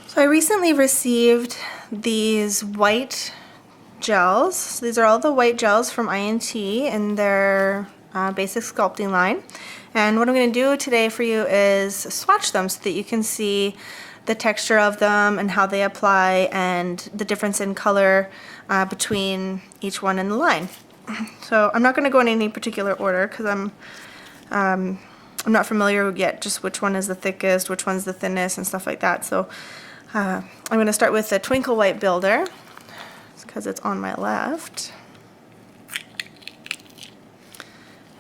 So I recently received these white gels. So these are all the white gels from INT in their basic sculpting line. And what I'm going to do today for you is swatch them so that you can see the texture of them and how they apply and the difference in color between each one in the line. So I'm not going to go in any particular order because I'm not familiar yet just which one is the thickest, which one's the thinnest and stuff like that. So I'm going to start with the Twinkle White Builder because it's on my left.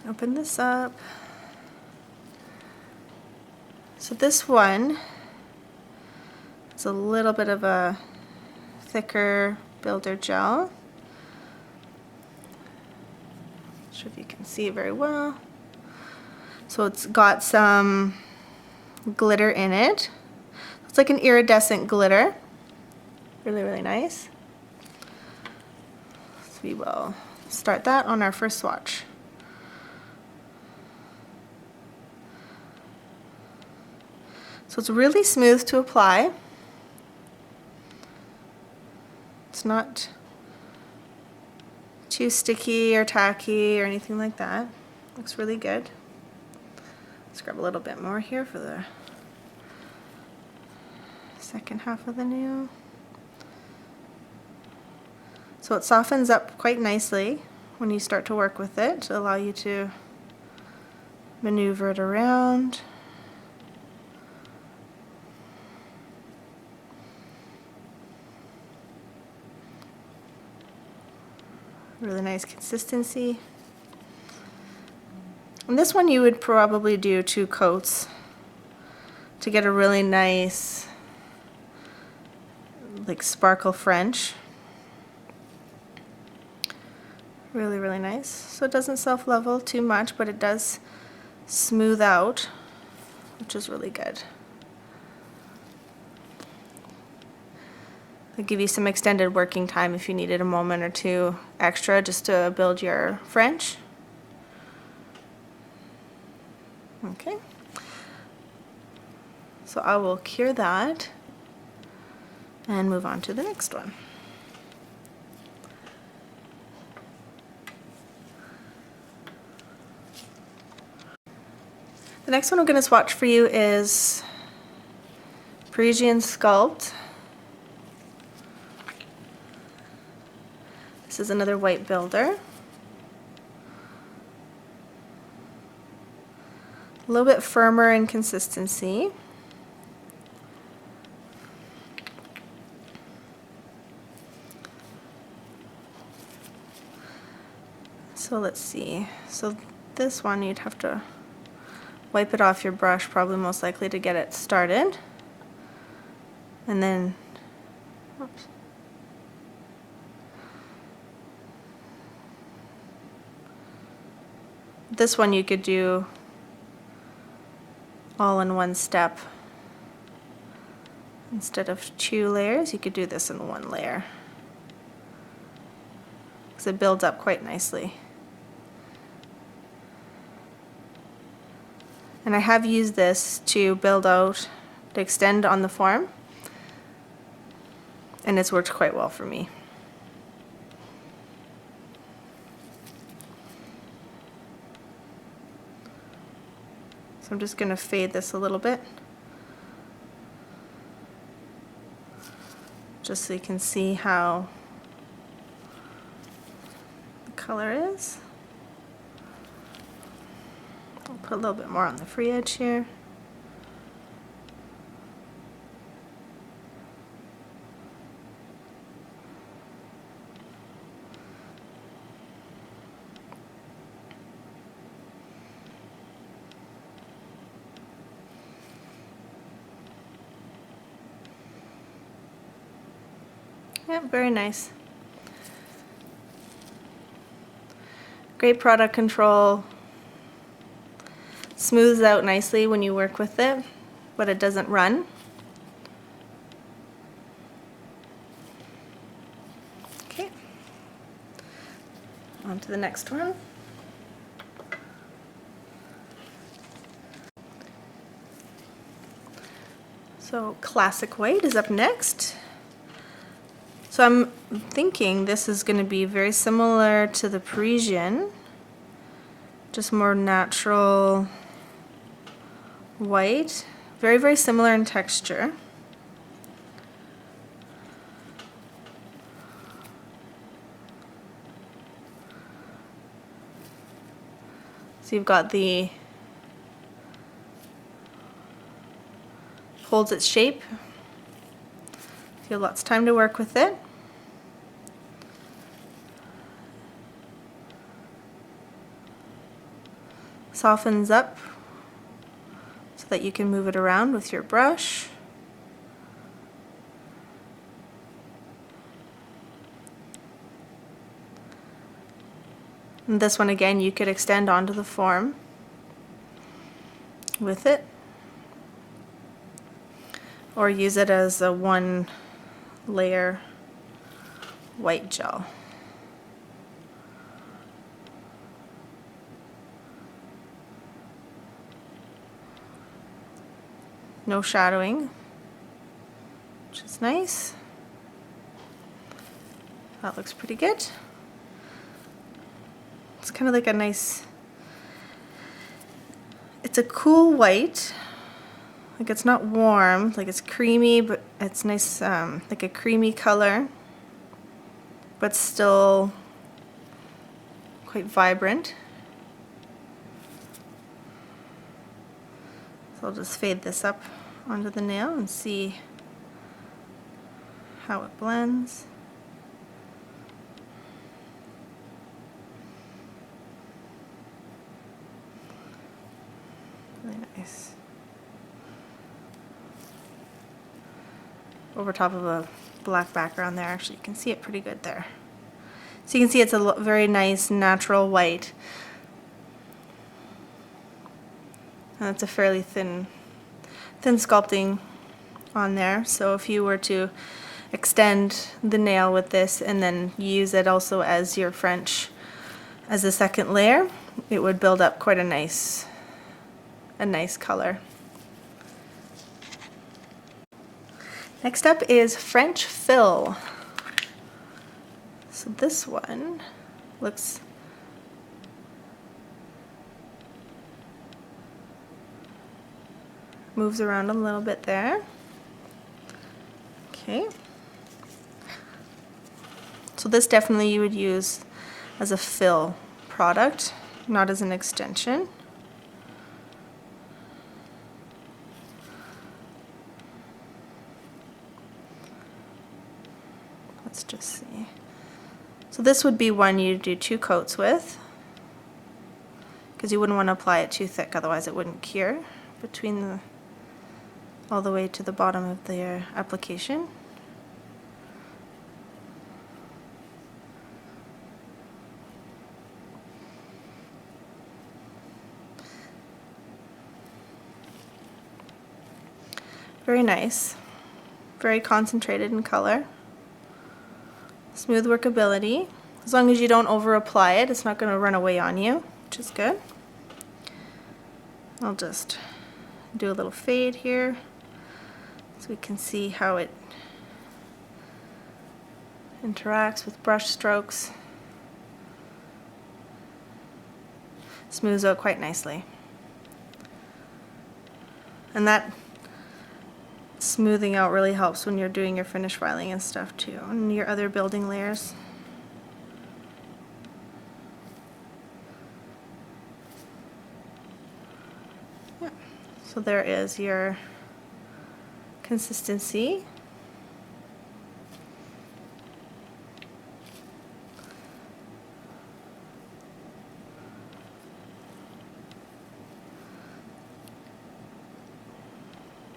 Open this up. So this one is a little bit of a thicker builder gel. Not sure if you can see it very well. So it's got some glitter in it. It's like an iridescent glitter. Really, really nice. So we will start that on our first swatch. So it's really smooth to apply. It's not too sticky or tacky or anything like that. Looks really good. Let's grab a little bit more here for the second half of the nail. So it softens up quite nicely when you start to work with it to allow you to maneuver it around. Really nice consistency. And this one you would probably do 2 coats to get a really nice like sparkle French. Really, really nice. So it doesn't self-level too much, but it does smooth out, which is really good. It'll give you some extended working time if you needed a moment or two extra just to build your French. Okay. So I will cure that and move on to the next one. The next one I'm going to swatch for you is Frisian Sculpt. This is another white builder. A little bit firmer in consistency. So let's see. So this one you'd have to wipe it off your brush, probably most likely to get it started. And then, oops. This one you could do all in one step. Instead of 2 layers, you could do this in 1 layer. Because it builds up quite nicely. And I have used this to build out, to extend on the form, and it's worked quite well for me. So I'm just going to fade this a little bit, just so you can see how the color is. I'll put a little bit more on the free edge here. Yep, very nice. Great product control. Smooths out nicely when you work with it, but it doesn't run. Okay. On to the next one. So classic white is up next. So I'm thinking this is going to be very similar to the Parisian, just more natural white, very, very similar in texture. So you've got the, holds its shape. You have lots of time to work with it. Softens up so that you can move it around with your brush. And this one again you could extend onto the form with it, or use it as a one layer white gel. No shadowing, which is nice. That looks pretty good. It's kind of like a nice, it's a cool white. Like it's not warm, like it's creamy, but it's nice, like a creamy color, but still quite vibrant. So I'll just fade this up onto the nail and see how it blends. Really nice. Over top of a black background there, actually you can see it pretty good there. So you can see it's a very nice natural white. And it's a fairly thin sculpting on there. So if you were to extend the nail with this and then use it also as your French as a second layer, it would build up quite a nice color. Next up is French Fill. So this one looks moves around a little bit there. Okay. So this definitely you would use as a fill product, not as an extension. Let's just see. So this would be one you do 2 coats with, because you wouldn't want to apply it too thick, otherwise it wouldn't cure between the all the way to the bottom of the application. Very nice, very concentrated in color. Smooth workability. As long as you don't over apply it, it's not going to run away on you, which is good. I'll just do a little fade here so we can see how it interacts with brush strokes. Smooths out quite nicely. And that smoothing out really helps when you're doing your finish filing and stuff too, and your other building layers. Yeah. So there is your consistency.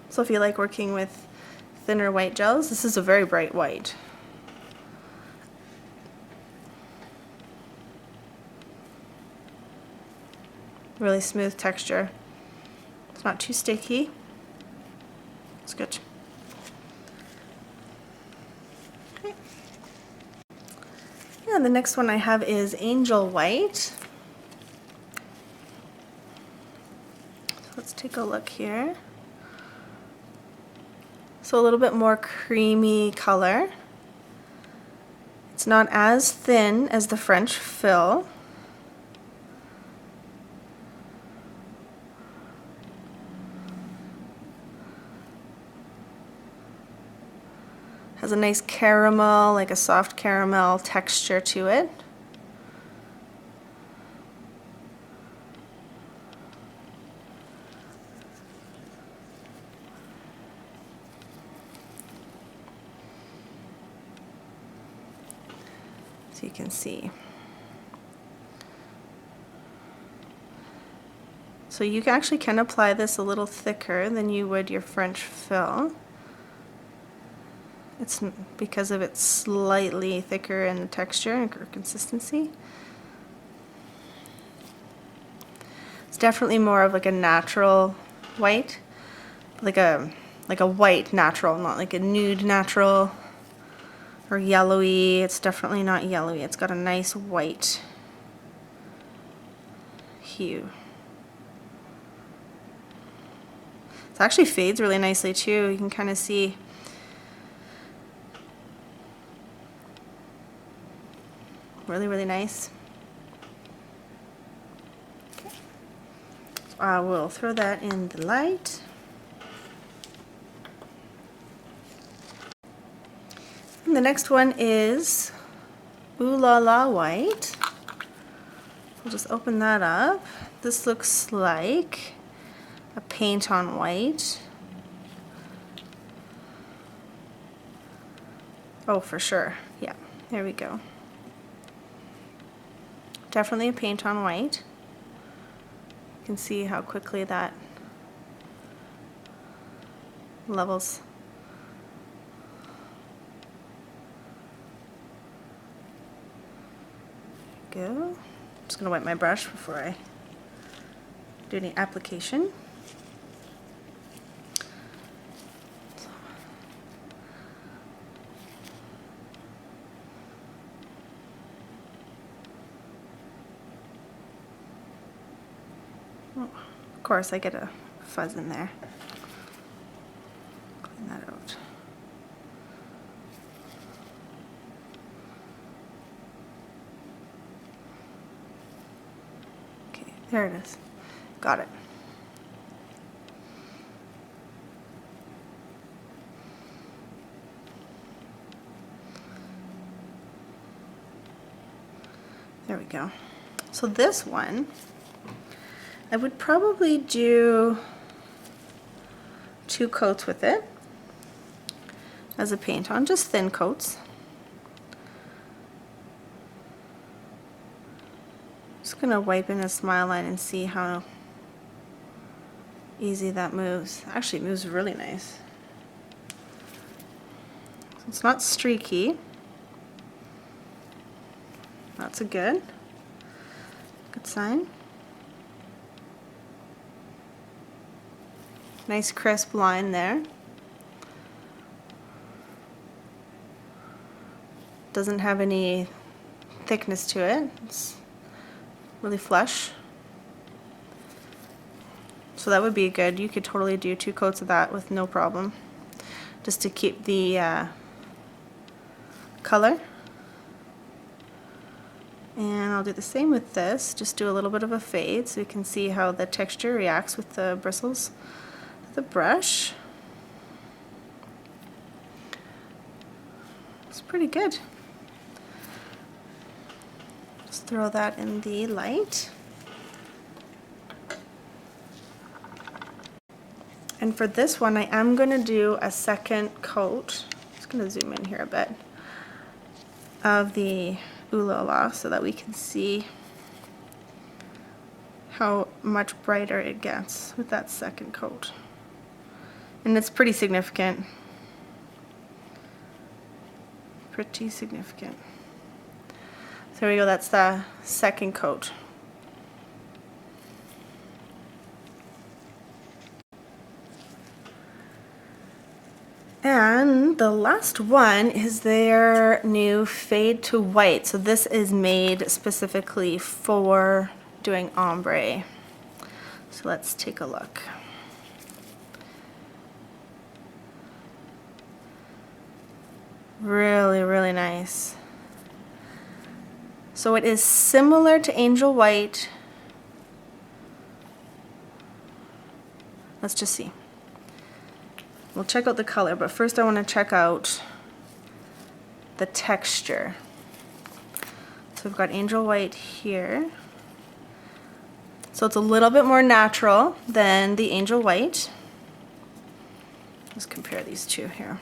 So if you like working with thinner white gels, this is a very bright white. Really smooth texture. It's not too sticky. It's good. Okay. And the next one I have is Angel White. So let's take a look here. So a little bit more creamy color. It's not as thin as the French fill. Has a nice caramel, like a soft caramel texture to it. So you can see. So you actually can apply this a little thicker than you would your French fill. It's because of its slightly thicker in texture and consistency. It's definitely more of like a natural white, like a white natural, not like a nude natural or yellowy. It's definitely not yellowy. It's got a nice white hue. It actually fades really nicely too. You can kind of see. Really, really nice. Okay. So I will throw that in the light. And the next one is Ooh La La White. We'll just open that up. This looks like a paint on white. Oh, for sure. Yeah, there we go. Definitely a paint on white. You can see how quickly that levels. There we go. I'm just going to wipe my brush before I do any application. Oh, of course, I get a fuzz in there. Clean that out. Okay, there it is. Got it. There we go. So this one, I would probably do 2 coats with it as a paint on, just thin coats. Just gonna wipe in a smile line and see how easy that moves. Actually, it moves really nice. So it's not streaky. That's a good sign. Nice crisp line there. Doesn't have any thickness to it. It's really flush. So that would be good. You could totally do 2 coats of that with no problem, just to keep the color. And I'll do the same with this, just do a little bit of a fade so you can see how the texture reacts with the bristles of the brush. It's pretty good. Just throw that in the light. And for this one, I am going to do a second coat. Just going to zoom in here a bit of the Ooh La La so that we can see how much brighter it gets with that second coat. And it's pretty significant. Pretty significant. So there we go, that's the second coat. And the last one is their new Fade to White. So this is made specifically for doing ombre. So let's take a look. Really, really nice. So it is similar to Angel White. Let's just see. We'll check out the color, but first I want to check out the texture. So we've got Angel White here. So it's a little bit more natural than the Angel White. Let's compare these two here.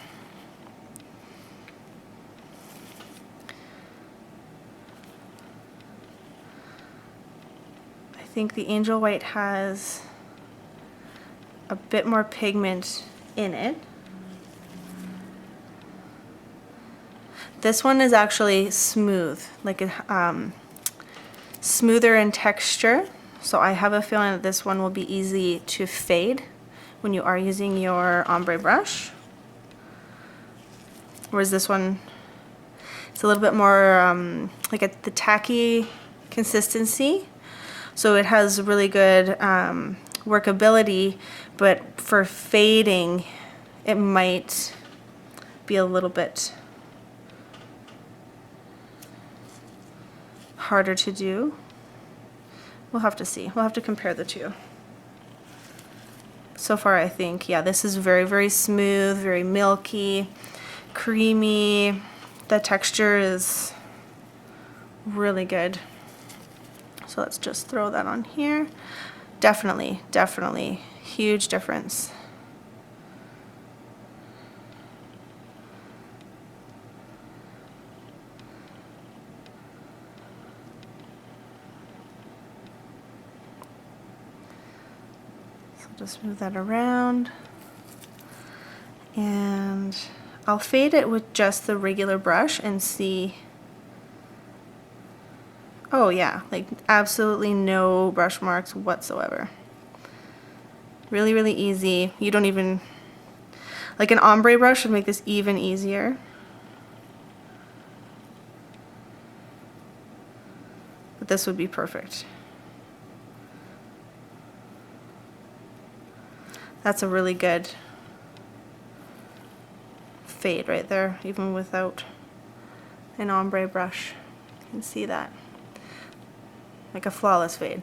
I think the Angel White has a bit more pigment in it. This one is actually smooth, like smoother in texture. So I have a feeling that this one will be easy to fade when you are using your ombre brush. Whereas this one, it's a little bit more like the tacky consistency. So it has really good workability, but for fading, it might be a little bit harder to do. We'll have to see. We'll have to compare the two. So far, I think, yeah, this is very, very smooth, very milky, creamy. The texture is really good. So let's just throw that on here. Definitely, definitely, huge difference. Just move that around, and I'll fade it with just the regular brush and see. Oh yeah, like absolutely no brush marks whatsoever. Really, really easy. You don't even, like an ombre brush would make this even easier. But this would be perfect. That's a really good fade right there, even without an ombre brush. You can see that. Like a flawless fade.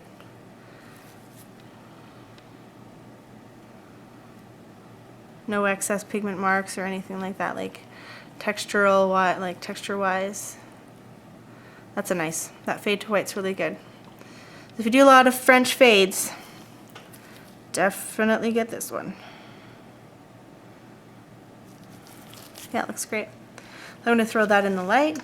No excess pigment marks or anything like that, like texture-wise. That's a nice, that fade to white's really good. If you do a lot of French fades, definitely get this one. Yeah, it looks great. I'm going to throw that in the light.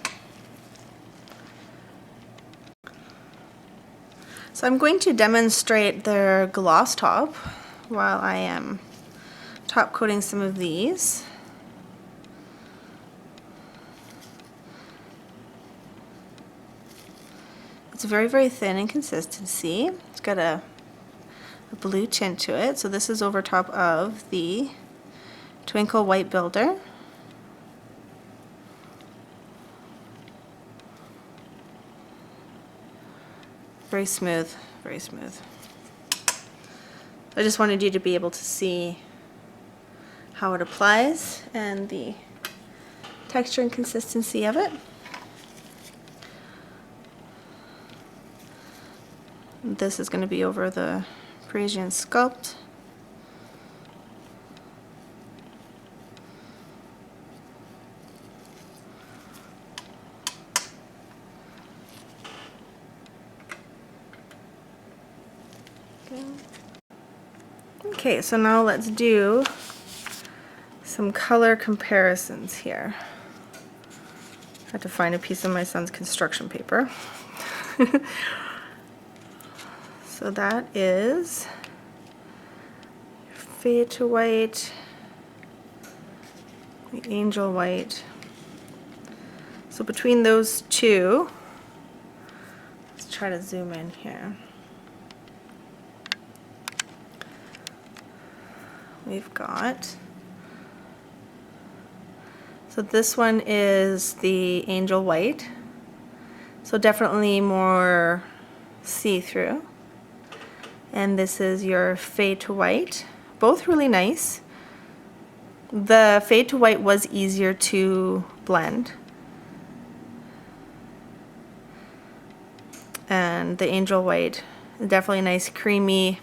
So I'm going to demonstrate their gloss top while I am top coating some of these. It's very, very thin in consistency. It's got a blue tint to it. So this is over top of the Twinkle White Builder. Very smooth, very smooth. I just wanted you to be able to see how it applies and the texture and consistency of it. This is going to be over the Frisian Sculpt. Okay, so now let's do some color comparisons here. I had to find a piece of my son's construction paper. So that is Fade to White, the Angel White. So between those two, let's try to zoom in here. We've got, so this one is the Angel White, so definitely more see-through. And this is your Fade to White, both really nice. The Fade to White was easier to blend. And the Angel White is definitely nice, creamy.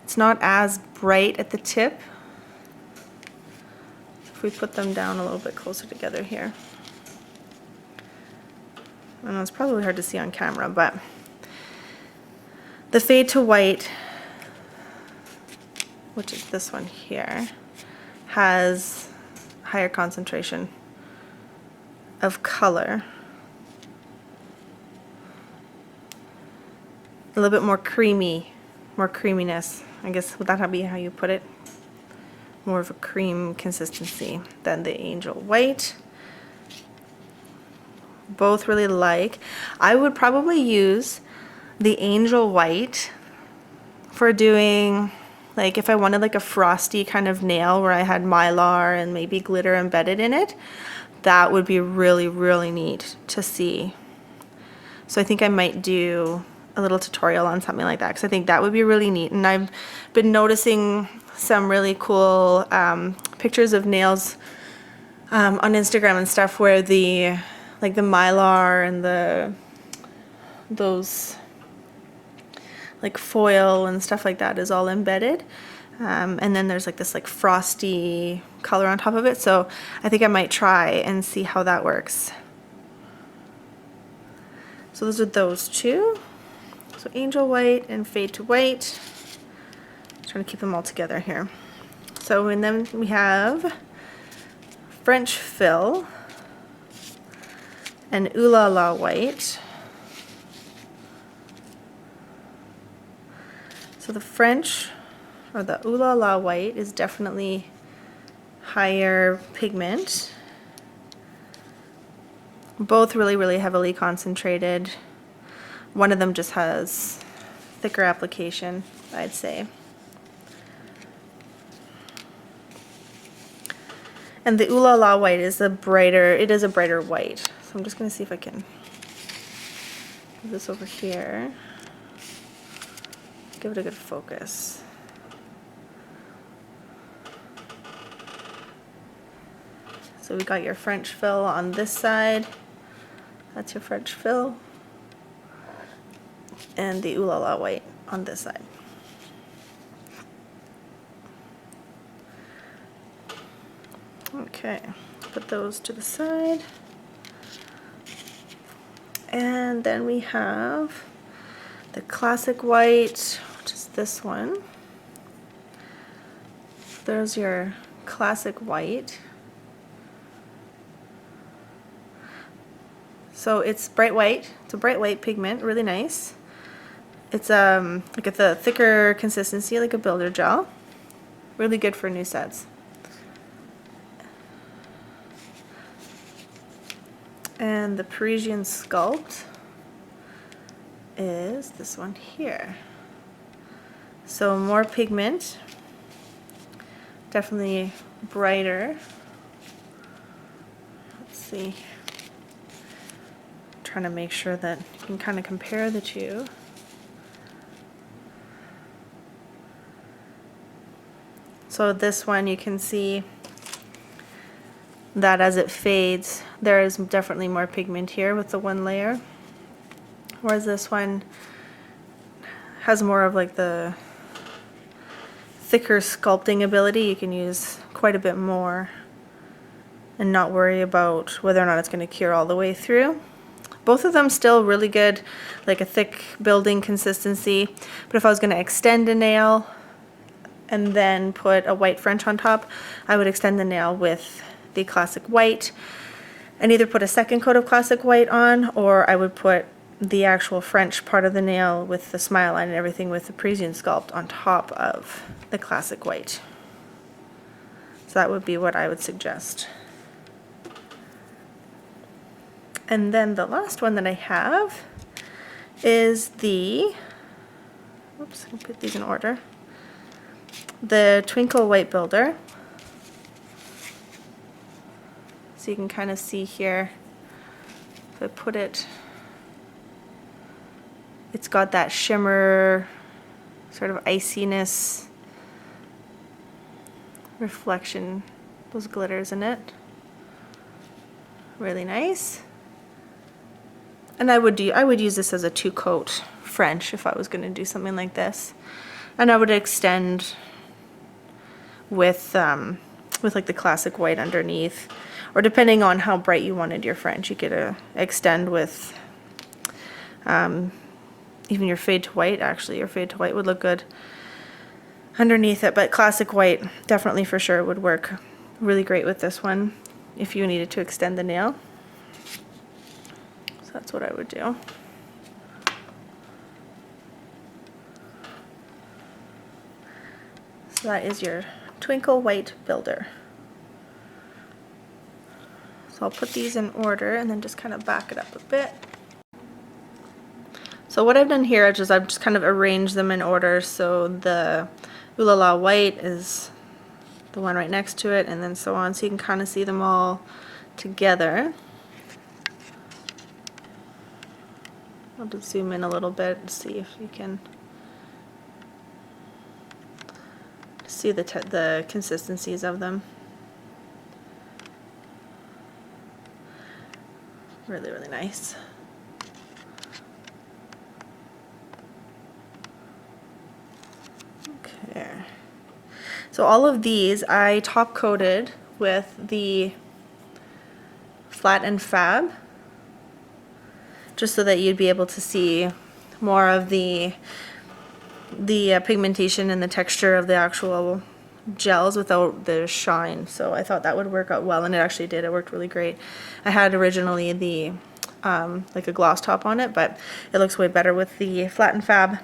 It's not as bright at the tip. If we put them down a little bit closer together here. I know it's probably hard to see on camera, but the Fade to White, which is this one here, has higher concentration of color. A little bit more creamy, more creaminess. I guess would that be how you put it? More of a cream consistency than the Angel White. Both really like. I would probably use the Angel White for doing, like, if I wanted like a frosty kind of nail where I had mylar and maybe glitter embedded in it. That would be really, really neat to see. So I think I might do a little tutorial on something like that, because I think that would be really neat. And I've been noticing some really cool pictures of nails on Instagram and stuff where the like the mylar and those like foil and stuff like that is all embedded, and then there's like this like frosty color on top of it. So I think I might try and see how that works. So those are those two. So Angel White and Fade to White. Trying to keep them all together here. So and then we have French Fill and Ooh La La White. So the French, or the Ooh La La White, is definitely higher pigment. Both really, really heavily concentrated. One of them just has thicker application, I'd say. And the Ooh La La White is a brighter white. So I'm just going to see if I can move this over here. Give it a good focus. So we got your French Fill on this side. That's your French Fill. And the Ooh La La White on this side. Okay, put those to the side. And then we have the Classic White, which is this one. There's your Classic White. So it's bright white. It's a bright white pigment, really nice. It's like a thicker consistency, like a builder gel. Really good for new sets. And the Parisian Sculpt is this one here. So more pigment, definitely brighter. Let's see. I'm trying to make sure that you can kind of compare the two. So this one you can see that as it fades, there is definitely more pigment here with the one layer. Whereas this one has more of like the thicker sculpting ability. You can use quite a bit more and not worry about whether or not it's going to cure all the way through. Both of them still really good, like a thick building consistency. But if I was going to extend a nail and then put a white French on top, I would extend the nail with the Classic White and either put a second coat of Classic White on, or I would put the actual French part of the nail with the smile line and everything with the Parisian Sculpt on top of the Classic White. So that would be what I would suggest. And then the last one that I have is the, oops, I'll put these in order, the Twinkle White Builder. So you can kind of see here, if I put it, it's got that shimmer, sort of iciness, reflection, those glitters in it. Really nice. And I would use this as a 2-coat French if I was going to do something like this. And I would extend with like the classic white underneath, or depending on how bright you wanted your French, you could extend with even your fade to white. Actually, your fade to white would look good underneath it, but classic white definitely for sure would work really great with this one if you needed to extend the nail. So that's what I would do. So that is your Twinkle White Builder. So I'll put these in order and then just kind of back it up a bit. So what I've done here is I've just kind of arranged them in order. So the Lala white is the one right next to it, and then so on. So you can kind of see them all together. I'll just zoom in a little bit and see if you can see the consistencies of them. Really, really nice. Okay. So all of these I top coated with the Flat and Fab, just so that you'd be able to see more of the pigmentation and the texture of the actual gels without the shine. So I thought that would work out well, and it actually did. It worked really great. I had originally the like a gloss top on it, but it looks way better with the Flat and Fab